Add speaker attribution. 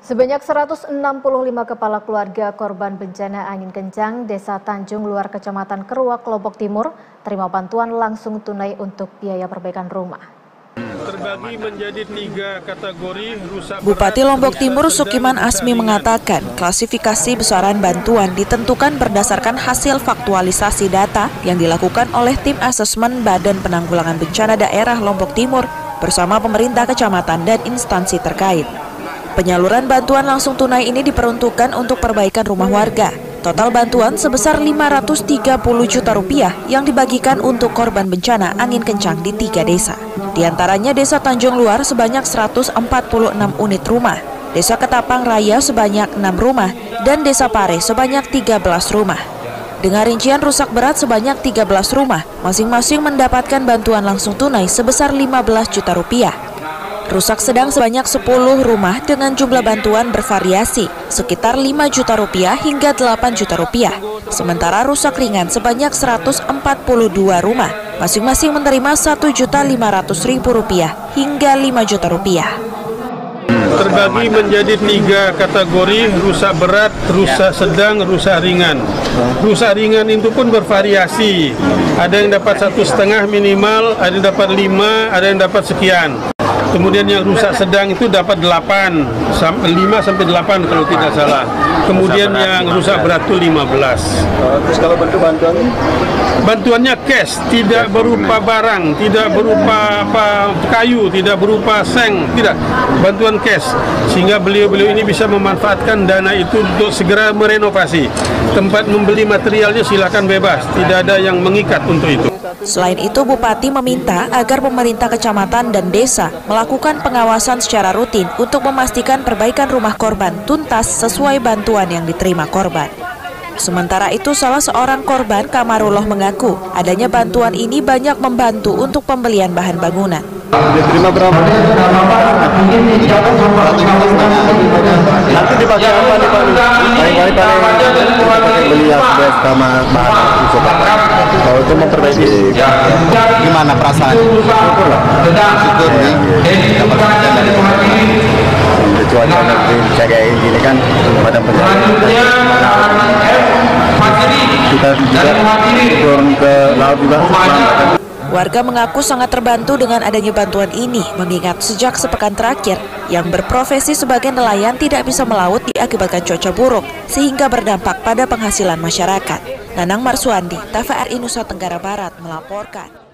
Speaker 1: Sebanyak 165 kepala keluarga korban bencana angin kencang Desa Tanjung Luar Kecamatan Keruak, Lombok Timur terima bantuan langsung tunai untuk biaya perbaikan rumah.
Speaker 2: Terbagi menjadi 3 kategori rusak berat.
Speaker 3: Bupati Lombok Timur Sukiman Asmi mengatakan klasifikasi besaran bantuan ditentukan berdasarkan hasil faktualisasi data yang dilakukan oleh tim asesmen Badan Penanggulangan Bencana Daerah Lombok Timur bersama pemerintah kecamatan dan instansi terkait. Penyaluran bantuan langsung tunai ini diperuntukkan untuk perbaikan rumah warga. Total bantuan sebesar Rp530 juta yang dibagikan untuk korban bencana angin kencang di 3 desa. Di antaranya Desa Tanjung Luar sebanyak 146 unit rumah, Desa Ketapang Raya sebanyak 6 rumah, dan Desa Pare sebanyak 13 rumah. Dengan rincian rusak berat sebanyak 13 rumah, masing-masing mendapatkan bantuan langsung tunai sebesar Rp15 juta. Rusak sedang sebanyak 10 rumah dengan jumlah bantuan bervariasi, sekitar Rp5 juta hingga Rp8 juta. Sementara rusak ringan sebanyak 142 rumah, masing-masing menerima Rp1.500.000 hingga Rp5 juta.
Speaker 2: Terbagi menjadi 3 kategori rusak berat, rusak sedang, rusak ringan. Rusak ringan itu pun bervariasi. Ada yang dapat 1,5 minimal, ada yang dapat 5, ada yang dapat sekian. Kemudian yang rusak sedang itu dapat 5 sampai 8 kalau tidak salah. Kemudian yang rusak berat itu 15.
Speaker 4: Terus kalau bentuk bantuannya?
Speaker 2: Bantuannya cash, tidak berupa barang, tidak berupa kayu, tidak berupa seng, tidak. Bantuan cash, sehingga beliau-beliau ini bisa memanfaatkan dana itu untuk segera merenovasi. Tempat membeli materialnya silakan bebas, tidak ada yang mengikat untuk itu.
Speaker 3: Selain itu, Bupati meminta agar pemerintah kecamatan dan desa melakukan pengawasan secara rutin untuk memastikan perbaikan rumah korban tuntas sesuai bantuan yang diterima korban. Sementara itu, salah seorang korban, Kamarullah, mengaku adanya bantuan ini banyak membantu untuk pembelian bahan bangunan.
Speaker 4: Diterima berapa? Nanti dipakai apa nih Pak? Paling beli asbes sama bahan usaha. Kalau itu memperbaiki, gimana perasaan? Syukur nih. Cuaca negeri kayak gini kan, pada kita juga turun ke laut juga.
Speaker 3: Warga mengaku sangat terbantu dengan adanya bantuan ini, mengingat sejak sepekan terakhir yang berprofesi sebagai nelayan tidak bisa melaut diakibatkan cuaca buruk, sehingga berdampak pada penghasilan masyarakat. Nanang Marsuandi, TVRI Nusa Tenggara Barat melaporkan.